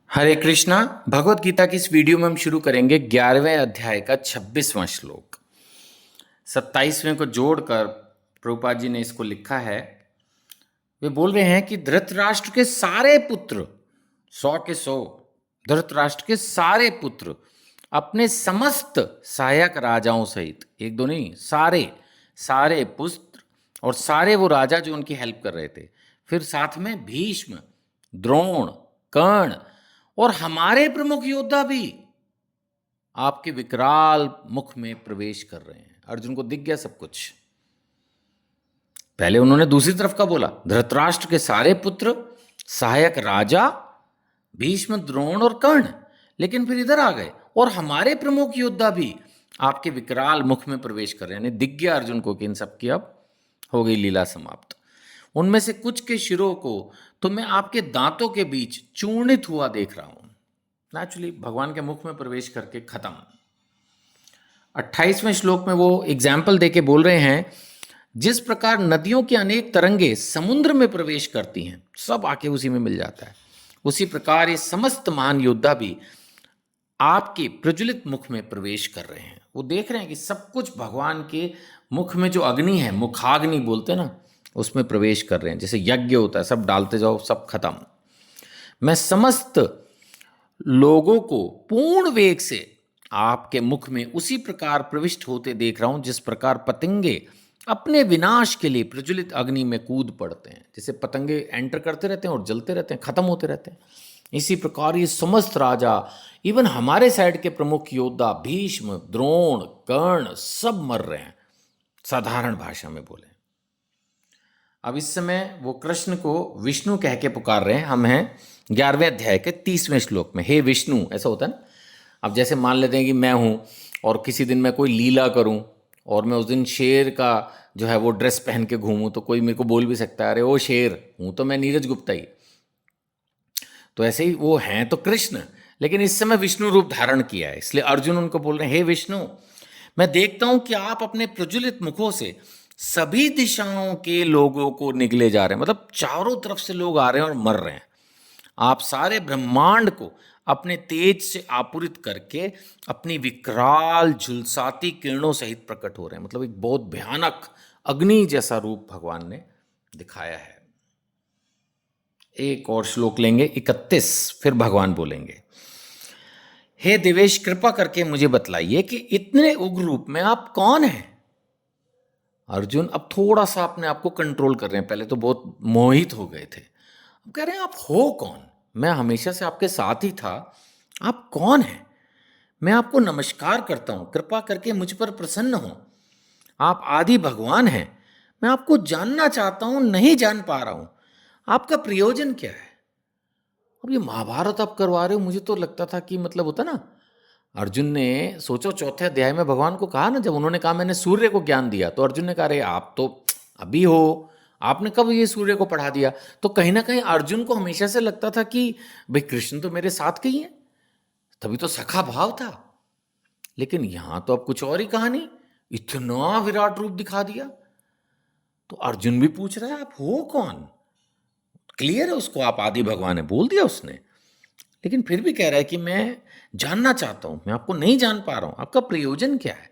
हरे कृष्णा। भगवत गीता की इस वीडियो में हम शुरू करेंगे 11वें अध्याय का 26वां श्लोक। 27वें को जोड़कर प्रभुपाद जी ने इसको लिखा है। वे बोल रहे हैं कि धृतराष्ट्र के सारे पुत्र 100 के 100 धृतराष्ट्र के सारे पुत्र अपने समस्त सहायक राजाओं सहित, एक दो नहीं, सारे सारे पुत्र और सारे वो राजा जो उनकी हेल्प कर रहे थे, फिर साथ में भीष्म, द्रोण, कर्ण और हमारे प्रमुख योद्धा भी आपके विकराल मुख में प्रवेश कर रहे हैं। अर्जुन को दिख गया सब कुछ। पहले उन्होंने दूसरी तरफ का बोला, धृतराष्ट्र के सारे पुत्र, सहायक राजा, भीष्म, द्रोण और कर्ण, लेकिन फिर इधर आ गए और हमारे प्रमुख योद्धा भी आपके विकराल मुख में प्रवेश कर रहे हैं। दिख गया अर्जुन को कि इन सब की अब हो गई लीला समाप्त। उनमें से कुछ के शिरों को तो मैं आपके दांतों के बीच चूर्णित हुआ देख रहा हूं। नेचुरली भगवान के मुख में प्रवेश करके खत्म। 28वें श्लोक में वो एग्जाम्पल देके बोल रहे हैं, जिस प्रकार नदियों की अनेक तरंगे समुद्र में प्रवेश करती हैं, सब आके उसी में मिल जाता है, उसी प्रकार ये समस्त महान योद्धा भी आपके प्रज्वलित मुख में प्रवेश कर रहे हैं। वो देख रहे हैं कि सब कुछ भगवान के मुख में जो अग्नि है, मुखाग्नि बोलते हैं ना, उसमें प्रवेश कर रहे हैं। जैसे यज्ञ होता है, सब डालते जाओ सब खत्म। मैं समस्त लोगों को पूर्ण वेग से आपके मुख में उसी प्रकार प्रविष्ट होते देख रहा हूं, जिस प्रकार पतंगे अपने विनाश के लिए प्रज्वलित अग्नि में कूद पड़ते हैं। जैसे पतंगे एंटर करते रहते हैं और जलते रहते हैं, खत्म होते रहते हैं, इसी प्रकार ये समस्त राजा, इवन हमारे साइड के प्रमुख योद्धा भीष्म, द्रोण, कर्ण, सब मर रहे हैं। साधारण भाषा में बोले, अब इस समय वो कृष्ण को विष्णु कह के पुकार रहे हैं। हम हैं 11वें अध्याय के 30वें श्लोक में। हे विष्णु, ऐसा होता है ना। अब जैसे मान लेते हैं कि मैं हूं और किसी दिन मैं कोई लीला करूं और मैं उस दिन शेर का जो है वो ड्रेस पहन के घूमूं, तो कोई मेरे को बोल भी सकता है, अरे वो शेर हूं तो मैं नीरज गुप्ता ही। तो ऐसे ही वो हैं तो कृष्ण, लेकिन इस समय विष्णु रूप धारण किया है, इसलिए अर्जुन उनको बोल रहे हैं, हे विष्णु, मैं देखता हूं कि आप अपने प्रज्वलित मुखों से सभी दिशाओं के लोगों को निगले जा रहे हैं। मतलब चारों तरफ से लोग आ रहे हैं और मर रहे हैं। आप सारे ब्रह्मांड को अपने तेज से आपूरित करके अपनी विकराल झुलसाती किरणों सहित प्रकट हो रहे हैं। मतलब एक बहुत भयानक अग्नि जैसा रूप भगवान ने दिखाया है। एक और श्लोक लेंगे 31, फिर भगवान बोलेंगे, हे देवेश, कृपा करके मुझे बतलाइए कि इतने उग्र रूप में आप कौन हैं। अर्जुन अब थोड़ा सा अपने आप को कंट्रोल कर रहे हैं। पहले तो बहुत मोहित हो गए थे, अब कह रहे हैं आप हो कौन। मैं हमेशा से आपके साथ ही था, आप कौन हैं। मैं आपको नमस्कार करता हूं, कृपा करके मुझ पर प्रसन्न हो। आप आदि भगवान हैं, मैं आपको जानना चाहता हूं, नहीं जान पा रहा हूं। आपका प्रयोजन क्या है। अब ये महाभारत आप करवा रहे हो। मुझे तो लगता था कि मतलब होता ना, अर्जुन ने सोचो चौथे अध्याय में भगवान को कहा ना, जब उन्होंने कहा मैंने सूर्य को ज्ञान दिया, तो अर्जुन ने कहा अरे आप तो अभी हो, आपने कब ये सूर्य को पढ़ा दिया। तो कहीं ना कहीं अर्जुन को हमेशा से लगता था कि भाई कृष्ण तो मेरे साथ के ही है, तभी तो सखा भाव था। लेकिन यहां तो अब कुछ और ही कहानी, इतना विराट रूप दिखा दिया। तो अर्जुन भी पूछ रहा है आप हो कौन। क्लियर है उसको, आप आदि भगवान है, बोल दिया उसने। लेकिन फिर भी कह रहा है कि मैं जानना चाहता हूं, मैं आपको नहीं जान पा रहा हूं, आपका प्रयोजन क्या है।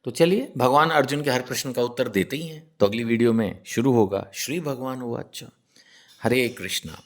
तो चलिए भगवान अर्जुन के हर प्रश्न का उत्तर देते ही हैं। तो अगली वीडियो में शुरू होगा श्री भगवान हुआ। अच्छा, हरे कृष्णा।